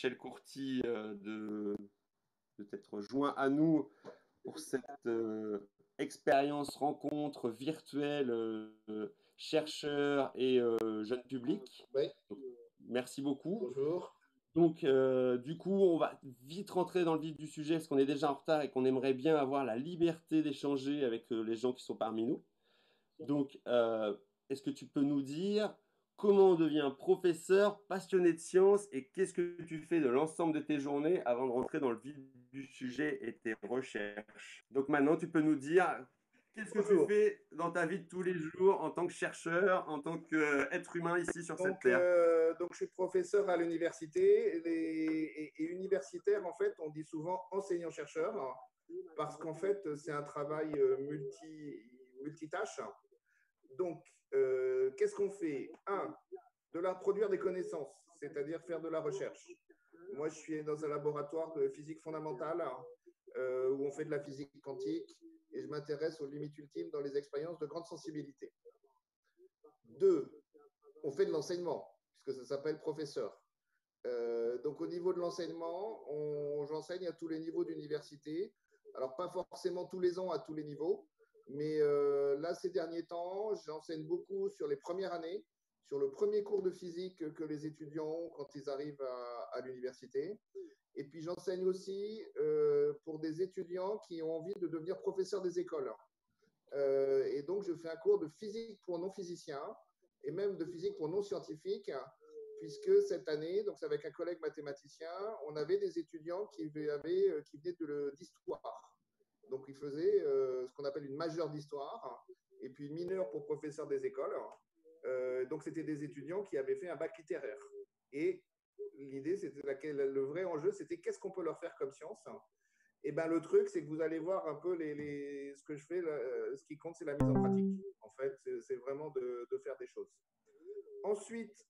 Michel Courty de t'être joint à nous pour cette expérience rencontre virtuelle chercheurs et jeune public. Oui, Donc, merci beaucoup. bonjour. Donc, du coup, on va vite rentrer dans le vif du sujet parce qu'on est déjà en retard et qu'on aimerait bien avoir la liberté d'échanger avec les gens qui sont parmi nous. Donc, est-ce que tu peux nous dire comment on devient professeur passionné de sciences et qu'est-ce que tu fais de l'ensemble de tes journées avant de rentrer dans le vif du sujet et tes recherches? Donc maintenant, tu peux nous dire qu'est-ce que tu Bonjour. fais dans ta vie de tous les jours en tant que chercheur, en tant qu'être humain ici sur cette terre? Donc, je suis professeur à l'université et universitaire, en fait, on dit souvent enseignant-chercheur parce qu'en fait, c'est un travail multitâche. Donc, qu'est-ce qu'on fait? Un, produire des connaissances, c'est-à-dire faire de la recherche. Moi, je suis dans un laboratoire de physique fondamentale où on fait de la physique quantique et je m'intéresse aux limites ultimes dans les expériences de grande sensibilité. Deux, on fait de l'enseignement, puisque ça s'appelle professeur. Donc, au niveau de l'enseignement, j'enseigne à tous les niveaux d'université. Alors, pas forcément tous les ans à tous les niveaux, mais là, ces derniers temps, j'enseigne beaucoup sur les premières années, sur le premier cours de physique que les étudiants ont quand ils arrivent à l'université. Et puis, j'enseigne aussi pour des étudiants qui ont envie de devenir professeurs des écoles. Et donc, je fais un cours de physique pour non-physiciens et même de physique pour non-scientifiques, puisque cette année, donc c'est avec un collègue mathématicien, on avait des étudiants qui venaient d'histoire. Donc, ils faisaient ce qu'on appelle une majeure d'histoire et puis une mineure pour professeur des écoles. Donc, c'était des étudiants qui avaient fait un bac littéraire. Et l'idée, le vrai enjeu, c'était qu'est-ce qu'on peut leur faire comme science. Et ben, le truc, c'est que vous allez voir un peu ce que je fais. Ce qui compte, c'est la mise en pratique. En fait, c'est vraiment de faire des choses. Ensuite,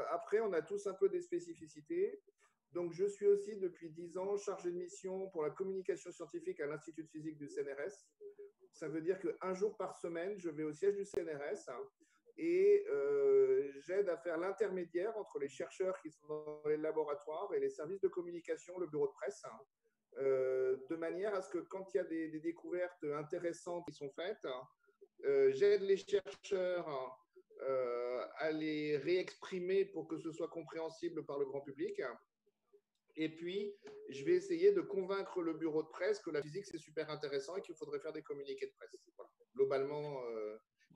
après, on a tous un peu des spécificités. Donc, je suis aussi depuis 10 ans chargé de mission pour la communication scientifique à l'Institut de physique du CNRS. Ça veut dire qu'un jour par semaine, je vais au siège du CNRS et j'aide à faire l'intermédiaire entre les chercheurs qui sont dans les laboratoires et les services de communication, le bureau de presse, de manière à ce que quand il y a des découvertes intéressantes qui sont faites, j'aide les chercheurs à les réexprimer pour que ce soit compréhensible par le grand public. Et puis, je vais essayer de convaincre le bureau de presse que la physique, c'est super intéressant et qu'il faudrait faire des communiqués de presse. Voilà.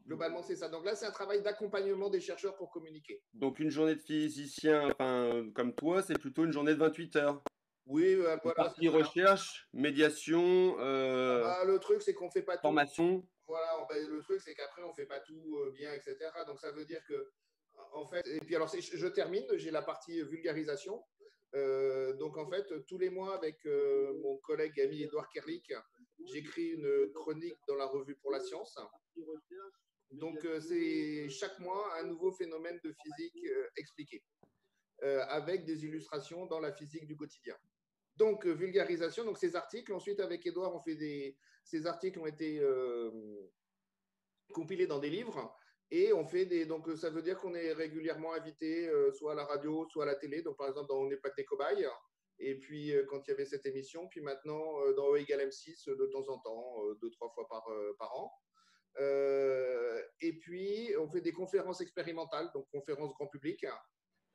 Globalement, c'est ça. Donc là, c'est un travail d'accompagnement des chercheurs pour communiquer. Donc une journée de physicien, comme toi, c'est plutôt une journée de 28 heures. Oui, Une voilà, c'est partie ça. recherche, médiation, Le truc, c'est qu'on ne fait pas tout. formation. Voilà, le truc, c'est qu'après, on ne fait pas tout bien, etc. Donc, ça veut dire que, en fait, et puis alors, je termine, j'ai la partie vulgarisation. Donc, en fait, tous les mois, avec mon collègue ami Édouard Kerlik, j'écris une chronique dans la revue pour la science. Donc, c'est chaque mois un nouveau phénomène de physique expliqué, avec des illustrations dans la physique du quotidien. Donc, vulgarisation, donc ces articles. Ensuite, avec Édouard, ces articles ont été compilés dans des livres. Et on fait donc ça veut dire qu'on est régulièrement invité soit à la radio, soit à la télé. Donc, par exemple, dans On n'est pas que des cobayes. Et puis, quand il y avait cette émission, puis maintenant, dans E égale M6, de temps en temps, 2-3 fois par an. Et puis, on fait des conférences expérimentales, donc conférences grand public.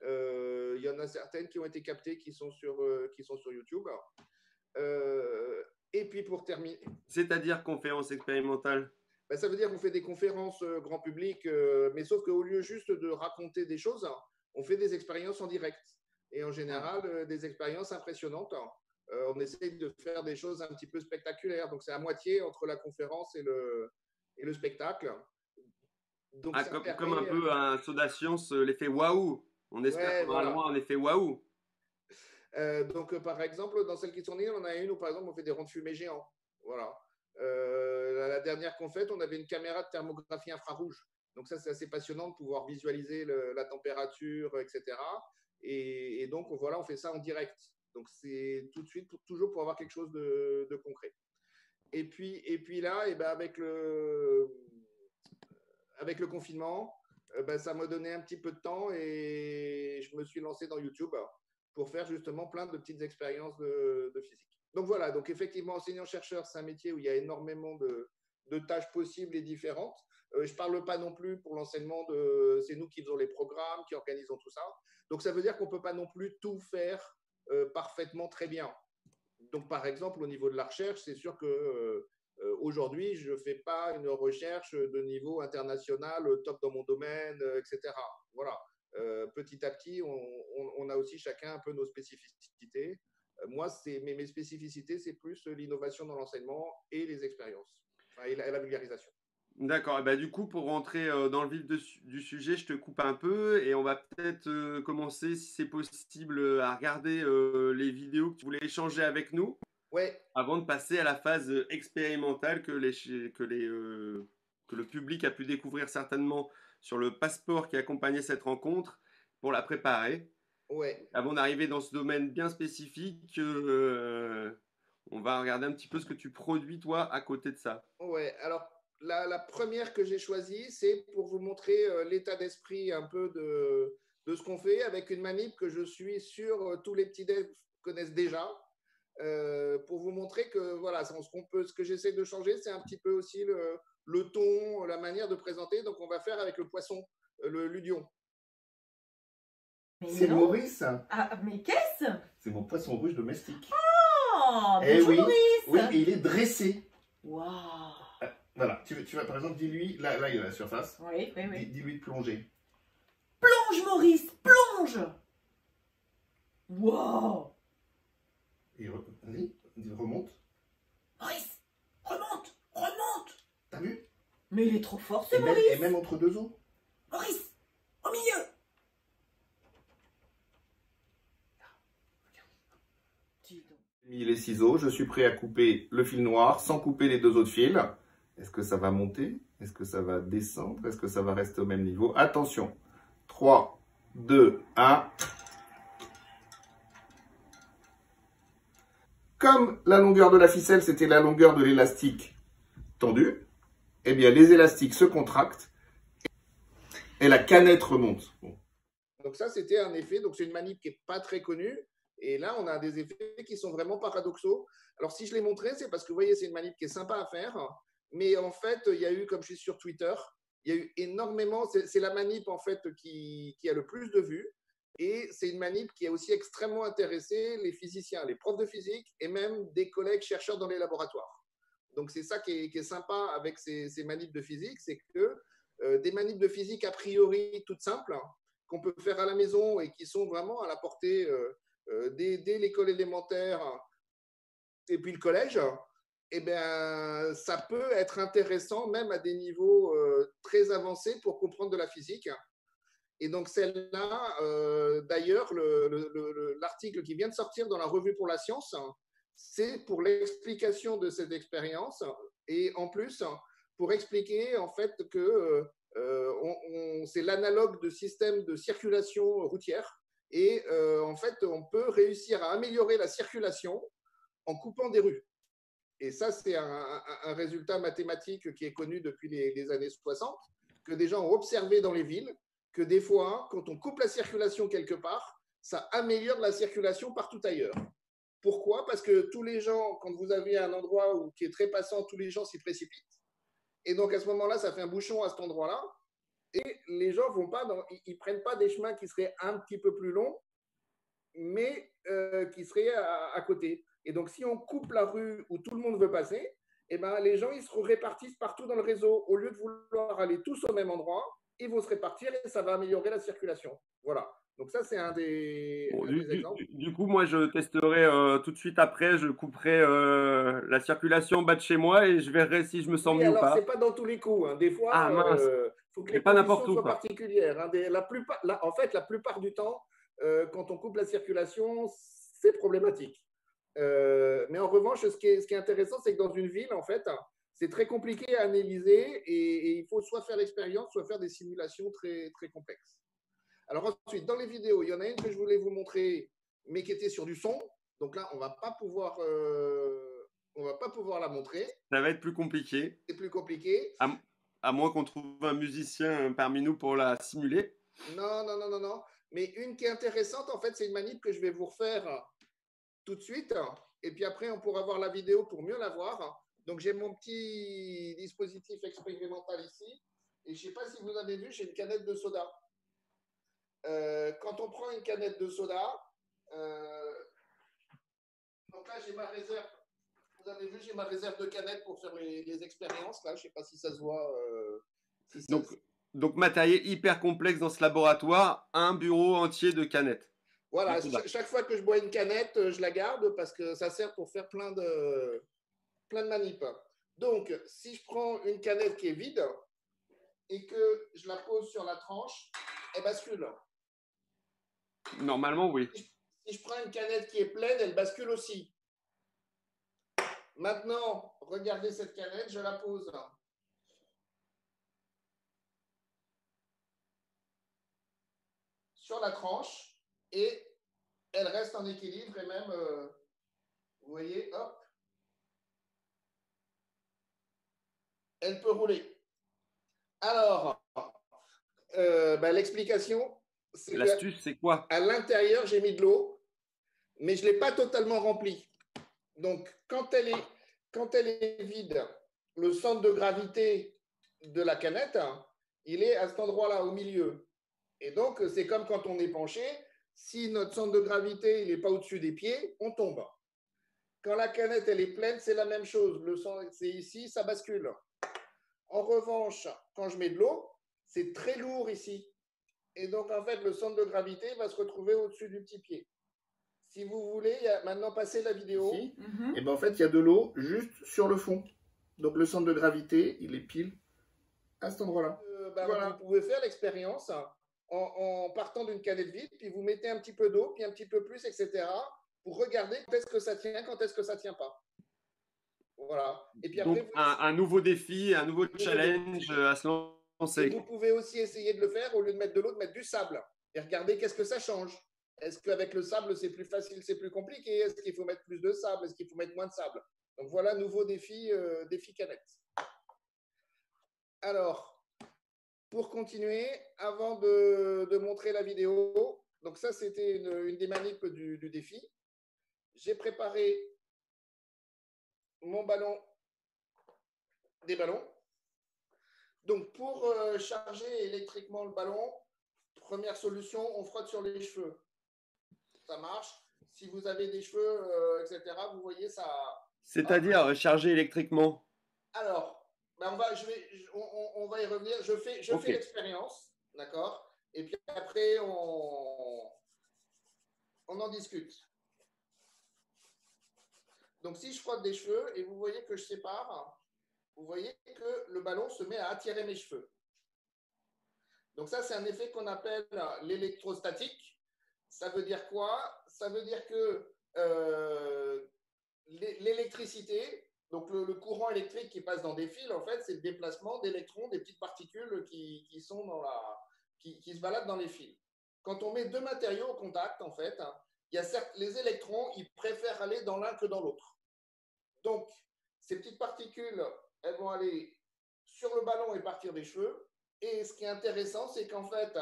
Il y en a certaines qui ont été captées qui sont sur YouTube. Et puis pour terminer. C'est-à-dire conférence expérimentale. Ben, ça veut dire qu'on fait des conférences grand public, mais sauf qu'au lieu juste de raconter des choses, on fait des expériences en direct. Et en général, des expériences impressionnantes. On essaye de faire des choses un petit peu spectaculaires. Donc c'est à moitié entre la conférence et le spectacle. Donc ça Comme, permet, comme un peu un Soda Science, l'effet waouh. On espère ouais, qu'on aura le voilà. droit à un effet waouh. Donc, par exemple, dans celle qui tournait, on en a une où, par exemple, on fait des ronds de fumée géants. Voilà. La dernière qu'on fait, on avait une caméra de thermographie infrarouge. Donc, ça, c'est assez passionnant de pouvoir visualiser la température, etc. Et donc, voilà, on fait ça en direct. Donc, c'est tout de suite, toujours pour avoir quelque chose de concret. Et puis là, et ben avec le confinement, ben, ça m'a donné un petit peu de temps et je me suis lancé dans YouTube. pour faire justement plein de petites expériences de physique. Donc voilà, donc effectivement, enseignant-chercheur, c'est un métier où il y a énormément de tâches possibles et différentes. Je ne parle pas non plus pour l'enseignement c'est nous qui faisons les programmes, qui organisons tout ça. Donc ça veut dire qu'on ne peut pas non plus tout faire parfaitement très bien. Donc par exemple, au niveau de la recherche, c'est sûr que aujourd'hui, je ne fais pas une recherche de niveau international, top dans mon domaine, etc. Voilà. Petit à petit, on a aussi chacun un peu nos spécificités. Moi, mes spécificités, c'est plus l'innovation dans l'enseignement et les expériences, enfin, et la vulgarisation. D'accord. Et bah, du coup, pour rentrer dans le vif du sujet, je te coupe un peu et on va peut-être commencer, si c'est possible, à regarder les vidéos que tu voulais échanger avec nous Ouais, avant de passer à la phase expérimentale que le public a pu découvrir certainement sur le passeport qui accompagnait cette rencontre pour la préparer. ouais, Avant d'arriver dans ce domaine bien spécifique, on va regarder un petit peu ce que tu produis toi à côté de ça. ouais. Alors, la première que j'ai choisie, c'est pour vous montrer l'état d'esprit un peu de ce qu'on fait avec une manip que je suis sûr tous les petits devs connaissent déjà. Pour vous montrer que voilà, ce que j'essaie de changer, c'est un petit peu aussi le ton, la manière de présenter. Donc, on va faire avec le poisson, le ludion. Mais C'est non. Maurice. Ah, mais qu'est-ce? C'est mon poisson rouge domestique. Oh, Eh bonjour oui, Maurice. oui, et il est dressé. Waouh. Voilà, tu vas par exemple, dis-lui, là il est à la surface, Oui, oui, oui. dis-lui de plonger. Plonge Maurice, plonge. Waouh. Et vas-y, remonte. Maurice, remonte, remonte. T'as vu? Mais il est trop fort ce Et même, Maurice. et même entre deux os. Maurice, au milieu. Dis donc. J'ai mis les ciseaux, je suis prêt à couper le fil noir sans couper les deux autres fils. Est-ce que ça va monter? Est-ce que ça va descendre? Est-ce que ça va rester au même niveau? Attention. 3, 2, 1. Comme la longueur de la ficelle, c'était la longueur de l'élastique tendu, eh bien les élastiques se contractent et la canette remonte. Bon. Donc ça, c'était un effet. Donc c'est une manip qui n'est pas très connue. Et là, on a des effets qui sont vraiment paradoxaux. Alors si je l'ai montré, c'est parce que vous voyez, c'est une manip qui est sympa à faire. Mais en fait, il y a eu, comme je suis sur Twitter, il y a eu énormément. C'est la manip en fait qui a le plus de vues. Et c'est une manip qui a aussi extrêmement intéressé les physiciens, les profs de physique et même des collègues chercheurs dans les laboratoires. Donc c'est ça qui est sympa avec ces manips de physique, c'est que des manips de physique a priori toutes simples, qu'on peut faire à la maison et qui sont vraiment à la portée dès l'école élémentaire et puis le collège, eh bien, ça peut être intéressant même à des niveaux très avancés pour comprendre de la physique. Et donc celle-là, d'ailleurs, l'article qui vient de sortir dans la revue pour la science, c'est pour l'explication de cette expérience et en plus pour expliquer en fait que c'est l'analogue de système de circulation routière et en fait on peut réussir à améliorer la circulation en coupant des rues. Et ça, c'est un résultat mathématique qui est connu depuis les années 60, que des gens ont observé dans les villes, que des fois, quand on coupe la circulation quelque part, ça améliore la circulation partout ailleurs. Pourquoi? Parce que tous les gens, quand vous avez un endroit qui est très passant, tous les gens s'y précipitent. Et donc, à ce moment-là, ça fait un bouchon à cet endroit-là. Et les gens vont pas ils prennent pas des chemins qui seraient un petit peu plus longs, mais qui seraient à côté. Et donc, si on coupe la rue où tout le monde veut passer, eh ben, les gens ils se répartissent partout dans le réseau. Au lieu de vouloir aller tous au même endroit, ils vont se répartir et ça va améliorer la circulation. Voilà. Donc ça, c'est un des exemples. Du coup, moi, je testerai tout de suite après. Je couperai la circulation en bas de chez moi et je verrai si je me sens Oui, mieux ou alors pas. c'est pas dans tous les coups. Hein. Des fois, Ah mince, faut que c'est les pas n'importe conditions où, soient quoi. particulières. Hein. En fait, la plupart du temps, quand on coupe la circulation, c'est problématique. Mais en revanche, ce qui est intéressant, c'est que dans une ville, en fait, c'est très compliqué à analyser et il faut soit faire l'expérience, soit faire des simulations très, très complexes. Alors ensuite, dans les vidéos, il y en a une que je voulais vous montrer, mais qui était sur du son. Donc là, on ne va pas pouvoir la montrer. Ça va être plus compliqué. C'est plus compliqué. À moins qu'on trouve un musicien parmi nous pour la simuler. Non. Mais une qui est intéressante, en fait, c'est une manip que je vais vous refaire tout de suite. Et puis après, on pourra voir la vidéo pour mieux la voir. Donc, j'ai mon petit dispositif expérimental ici. Et je ne sais pas si vous avez vu, j'ai une canette de soda. Quand on prend une canette de soda, donc là, j'ai ma réserve. Vous avez vu, j'ai ma réserve de canettes pour faire les expériences. Là, je ne sais pas si ça se voit. Si ça Donc, matériel hyper complexe dans ce laboratoire, un bureau entier de canettes. Voilà, chaque fois que je bois une canette, je la garde parce que ça sert pour faire plein de manips. Donc, si je prends une canette qui est vide et que je la pose sur la tranche, elle bascule. Normalement, oui. Si je prends une canette qui est pleine, elle bascule aussi. Maintenant, regardez cette canette, je la pose sur la tranche et elle reste en équilibre et même, vous voyez, hop, elle peut rouler. Alors, l'explication, c'est l'astuce, c'est quoi? À l'intérieur, j'ai mis de l'eau, mais je ne l'ai pas totalement remplie. Donc, quand elle est vide, le centre de gravité de la canette, il est à cet endroit-là, au milieu. Et donc, c'est comme quand on est penché, si notre centre de gravité n'est pas au-dessus des pieds, on tombe. Quand la canette elle est pleine, c'est la même chose. Le centre, c'est ici, ça bascule. En revanche, quand je mets de l'eau, c'est très lourd ici. Et donc, en fait, le centre de gravité va se retrouver au-dessus du petit pied. Si vous voulez, maintenant passer la vidéo. Ici, et ben en fait, il y a de l'eau juste sur le fond. Donc, le centre de gravité, il est pile à cet endroit-là. Voilà. Vous pouvez faire l'expérience en partant d'une canette vide, puis vous mettez un petit peu d'eau, puis un petit peu plus, etc. pour regarder quand est-ce que ça tient, quand est-ce que ça ne tient pas. Voilà. Et puis après, donc, un nouveau défi, un nouveau challenge à se lancer. Et vous pouvez aussi essayer de le faire, au lieu de mettre de l'eau, de mettre du sable. Et regarder qu'est-ce que ça change. Est-ce qu'avec le sable, c'est plus facile, c'est plus compliqué? Est-ce qu'il faut mettre plus de sable? Est-ce qu'il faut mettre moins de sable? Donc voilà, nouveau défi, défi canette. Alors, pour continuer, avant de montrer la vidéo, donc ça c'était une des manips du défi. J'ai préparé mon ballon, des ballons. Donc pour charger électriquement le ballon, première solution, on frotte sur les cheveux. Ça marche. Si vous avez des cheveux, etc., vous voyez ça. C'est-à-dire charger électriquement. Alors, on va y revenir. Je fais l'expérience, d'accord? Et puis après, on en discute. Donc, si je frotte des cheveux et vous voyez que je sépare, vous voyez que le ballon se met à attirer mes cheveux. Donc ça, c'est un effet qu'on appelle l'électrostatique. Ça veut dire quoi? Ça veut dire que l'électricité, donc le courant électrique qui passe dans des fils, en fait, c'est le déplacement d'électrons, des petites particules qui se baladent dans les fils. Quand on met deux matériaux au contact, en fait, il y a certes les électrons, ils préfèrent aller dans l'un que dans l'autre. Donc, ces petites particules, elles vont aller sur le ballon et partir des cheveux. Et ce qui est intéressant, c'est qu'en fait,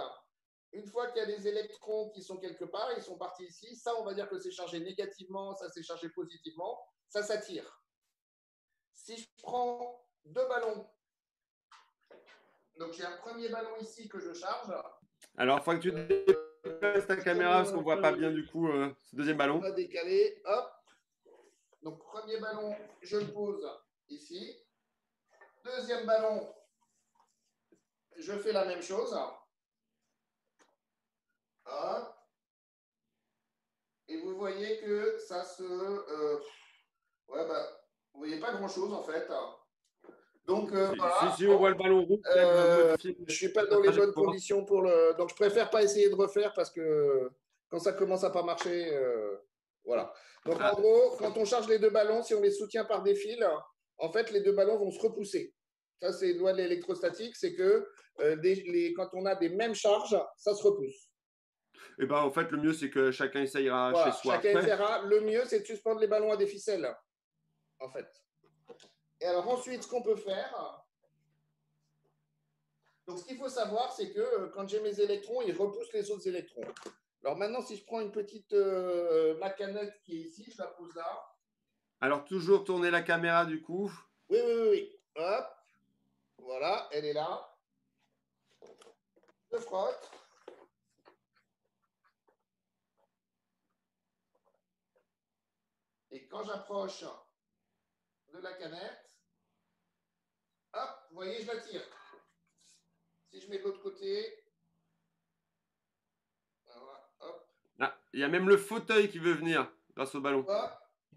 une fois qu'il y a des électrons qui sont quelque part, ils sont partis ici, ça, on va dire que c'est chargé négativement, ça, c'est chargé positivement, ça s'attire. Si je prends deux ballons, donc j'ai un premier ballon ici que je charge. Alors, il faut que tu déplaces ta caméra parce qu'on ne voit pas bien du coup ce deuxième ballon. On va décaler, hop. Donc, premier ballon, je le pose ici. Deuxième ballon, je fais la même chose. Hop. Et vous voyez que ça se... vous voyez pas grand-chose en fait. Donc, voilà. Si on voit le ballon rouge, je ne suis pas dans les bonnes conditions pour le... Donc, je préfère pas essayer de refaire parce que quand ça commence à pas marcher, voilà. Donc, en gros, quand on charge les deux ballons, si on les soutient par des fils, en fait, les deux ballons vont se repousser. Ça, c'est une loi de l'électrostatique, c'est que quand on a des mêmes charges, ça se repousse. Et ben, en fait, le mieux, c'est que chacun essayera chez soi. Chacun essaiera. Le mieux, c'est de suspendre les ballons à des ficelles, en fait. Et alors, ensuite, ce qu'on peut faire... Donc, ce qu'il faut savoir, c'est que quand j'ai mes électrons, ils repoussent les autres électrons. Alors maintenant, si je prends une petite ma canette qui est ici, je la pose là. Alors, toujours tourner la caméra du coup. Oui, oui, oui, oui. Hop. Voilà, elle est là. Je frotte. Et quand j'approche de la canette, hop, vous voyez, je la tire. Si je mets de l'autre côté, voilà, hop. Ah, il y a même le fauteuil qui veut venir grâce au ballon. Hop.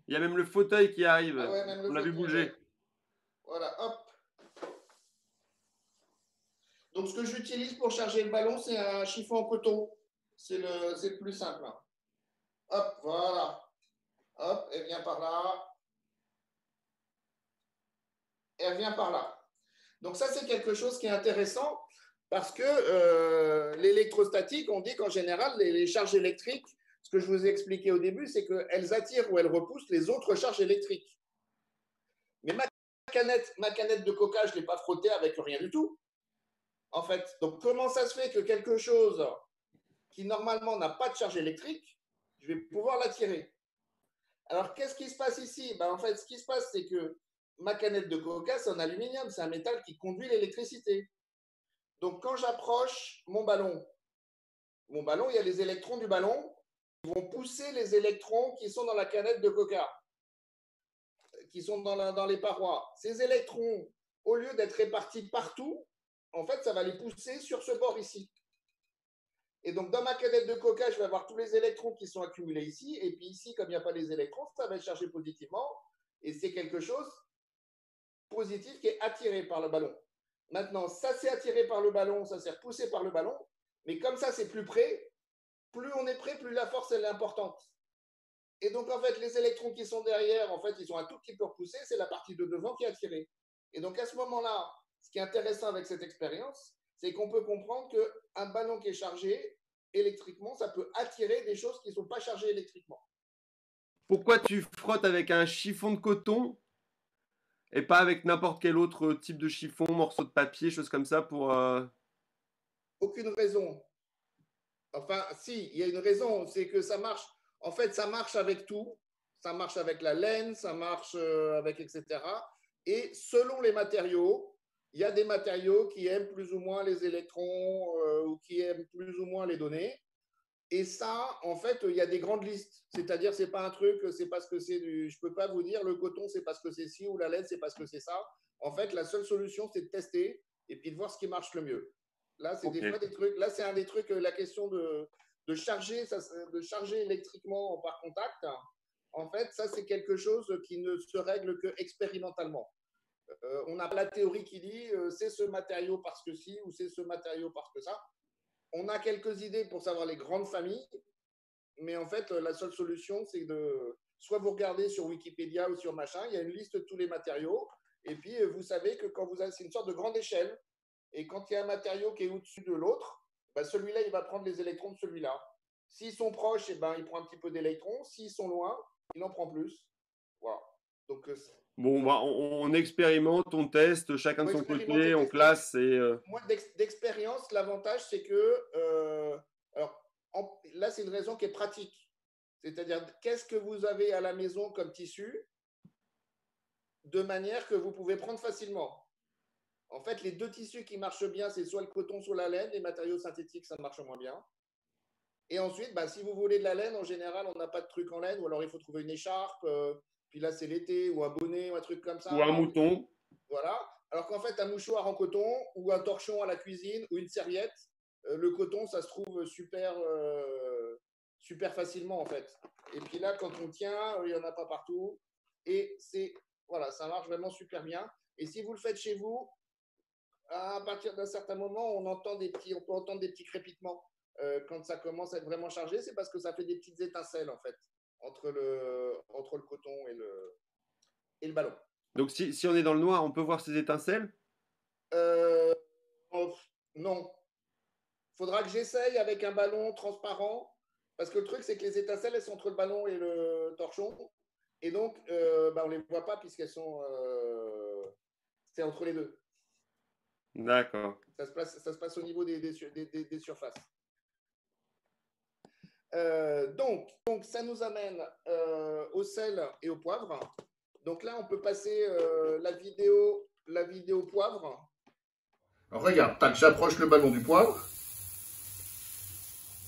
Il y a même le fauteuil qui arrive. Ah ouais, même le On l'a vu fauteuil, bouger. ouais. Voilà, hop. Donc, ce que j'utilise pour charger le ballon, c'est un chiffon en coton. C'est le plus simple. Hop, voilà. Hop, elle vient par là. Et elle vient par là. Donc, ça, c'est quelque chose qui est intéressant parce que l'électrostatique, on dit qu'en général, les charges électriques, ce que je vous ai expliqué au début, c'est qu'elles attirent ou elles repoussent les autres charges électriques. Mais ma canette de coca, je ne l'ai pas frottée avec rien du tout. En fait, donc comment ça se fait que quelque chose qui normalement n'a pas de charge électrique, je vais pouvoir l'attirer? Alors, qu'est-ce qui se passe ici? En fait, ce qui se passe, c'est que ma canette de coca, c'est en aluminium, c'est un métal qui conduit l'électricité. Donc, quand j'approche mon ballon, il y a les électrons du ballon qui vont pousser les électrons qui sont dans la canette de coca, qui sont dans les parois. Ces électrons, au lieu d'être répartis partout, en fait, ça va les pousser sur ce bord ici. Et donc, dans ma canette de coca, je vais avoir tous les électrons qui sont accumulés ici. Et puis ici, comme il n'y a pas les électrons, ça va être chargé positivement. Et c'est quelque chose positif qui est attiré par le ballon. Maintenant, ça c'est attiré par le ballon, ça c'est repoussé par le ballon. Mais comme ça, c'est plus près. Plus on est près, plus la force elle est importante. Et donc, en fait, les électrons qui sont derrière, en fait, ils sont un tout petit peu repoussés. C'est la partie de devant qui est attirée. Et donc, à ce moment-là, ce qui est intéressant avec cette expérience, c'est qu'on peut comprendre qu'un ballon qui est chargé électriquement, ça peut attirer des choses qui ne sont pas chargées électriquement. Pourquoi tu frottes avec un chiffon de coton et pas avec n'importe quel autre type de chiffon, morceau de papier, choses comme ça pour... Aucune raison. Enfin, si, il y a une raison, c'est que ça marche. En fait, ça marche avec tout. Ça marche avec la laine, ça marche avec etc. Et selon les matériaux, il y a des matériaux qui aiment plus ou moins les électrons ou qui aiment plus ou moins les données. Et ça, en fait, il y a des grandes listes. C'est-à-dire, c'est pas un truc, c'est parce que c'est du. Je peux pas vous dire le coton, c'est parce que c'est ci ou la laine, c'est parce que c'est ça. En fait, la seule solution, c'est de tester et puis de voir ce qui marche le mieux. Là, c'est des fois des trucs. Là, c'est un des trucs, la question de charger, de charger électriquement par contact. En fait, ça, c'est quelque chose qui ne se règle que expérimentalement. On n'a pas la théorie qui dit c'est ce matériau parce que ci ou c'est ce matériau parce que ça. On a quelques idées pour savoir les grandes familles, mais en fait, la seule solution, c'est de soit vous regardez sur Wikipédia ou sur machin, il y a une liste de tous les matériaux, et puis vous savez que quand vous avez, c'est une sorte de grande échelle, et quand il y a un matériau qui est au-dessus de l'autre, celui-là, il va prendre les électrons de celui-là. S'ils sont proches, il prend un petit peu d'électrons. S'ils sont loin, il en prend plus. Voilà. Donc, bon, on expérimente, on teste, chacun de son côté, on classe. Moi, d'expérience, l'avantage, c'est que... alors, là, c'est une raison qui est pratique. C'est-à-dire, qu'est-ce que vous avez à la maison comme tissu de manière que vous pouvez prendre facilement. En fait, les deux tissus qui marchent bien, c'est soit le coton, soit la laine. Les matériaux synthétiques, ça marche moins bien. Et ensuite, si vous voulez de la laine, en général, on n'a pas de truc en laine, ou alors il faut trouver une écharpe, puis là, c'est l'été, ou un bonnet, ou un truc comme ça. Ou un mouton. Voilà. Alors qu'en fait, un mouchoir en coton, ou un torchon à la cuisine, ou une serviette, le coton, ça se trouve super, super facilement, en fait. Et puis là, quand on tient, il n'y en a pas partout. Et voilà, ça marche vraiment super bien. Et si vous le faites chez vous, à partir d'un certain moment, on peut entendre des petits crépitements. Quand ça commence à être vraiment chargé, c'est parce que ça fait des petites étincelles, en fait, entre le coton et le ballon. Donc, si on est dans le noir, on peut voir ces étincelles? Non. Il faudra que j'essaye avec un ballon transparent, parce que le truc, c'est que les étincelles, elles sont entre le ballon et le torchon. Et donc, on ne les voit pas puisqu'elles sont... c'est entre les deux. D'accord. Ça se passe au niveau des surfaces. Donc, ça nous amène au sel et au poivre. Donc là, on peut passer la vidéo poivre. Alors regarde, tac, j'approche le ballon du poivre.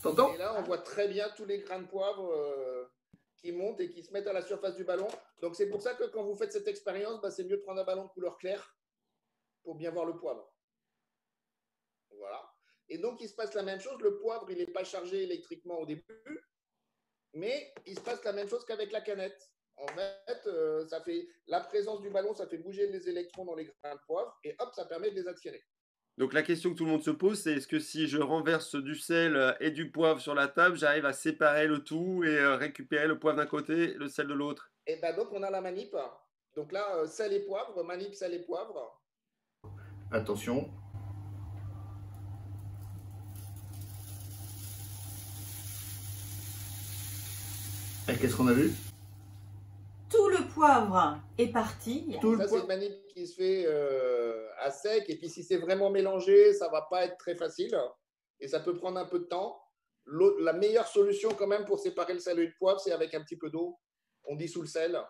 T'entends? Et là, on voit très bien tous les grains de poivre qui montent et qui se mettent à la surface du ballon. Donc c'est pour ça que quand vous faites cette expérience, bah, c'est mieux de prendre un ballon de couleur claire pour bien voir le poivre. Voilà. Et donc, il se passe la même chose. Le poivre, il n'est pas chargé électriquement au début, mais il se passe la même chose qu'avec la canette. En fait, ça fait la présence du ballon, ça fait bouger les électrons dans les grains de poivre et hop, ça permet de les attirer. Donc la question que tout le monde se pose, c'est est-ce que si je renverse du sel et du poivre sur la table, j'arrive à séparer le tout et récupérer le poivre d'un côté et le sel de l'autre? Et ben donc, on a la manip. Donc là, sel et poivre, manip, sel et poivre. Attention. Et qu'est-ce qu'on a vu? Tout le poivre est parti. Ça, c'est une manip qui se fait à sec. Et puis, si c'est vraiment mélangé, ça ne va pas être très facile. Et ça peut prendre un peu de temps. La meilleure solution, quand même, pour séparer le sel et le poivre, c'est avec un petit peu d'eau. On dissout le sel.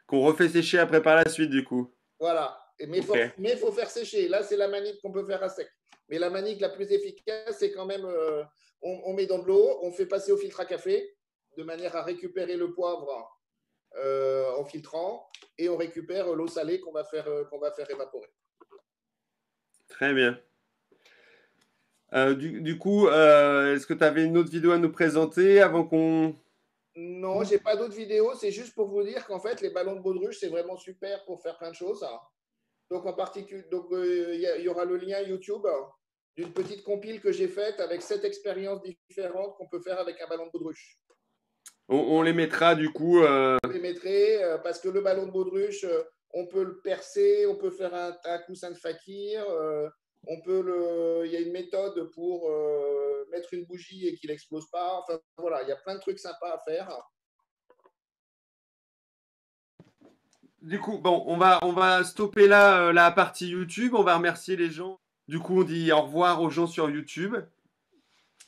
Qu'on refait sécher après par la suite, du coup. Voilà. Mais il faut faire sécher. Là, c'est la manip qu'on peut faire à sec. Mais la manip la plus efficace, c'est quand même, on met dans de l'eau, on fait passer au filtre à café, de manière à récupérer le poivre en filtrant, et on récupère l'eau salée qu'on va faire évaporer. Très bien. Du coup, est-ce que tu avais une autre vidéo à nous présenter avant qu'on... Non, j'ai pas d'autres vidéos. C'est juste pour vous dire qu'en fait, les ballons de baudruche, c'est vraiment super pour faire plein de choses. Donc, en particulier, il y aura le lien YouTube d'une petite compile que j'ai faite avec 7 expériences différentes qu'on peut faire avec un ballon de baudruche. On les mettra du coup. On les mettrait parce que le ballon de baudruche, on peut le percer, on peut faire un coussin de fakir. Il y a une méthode pour mettre une bougie et qu'il n'explose pas. Enfin, voilà, il y a plein de trucs sympas à faire. Du coup, bon, on va stopper là la partie YouTube. On va remercier les gens. Du coup, on dit au revoir aux gens sur YouTube.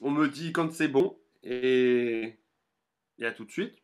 On me dit quand c'est bon. Et à tout de suite.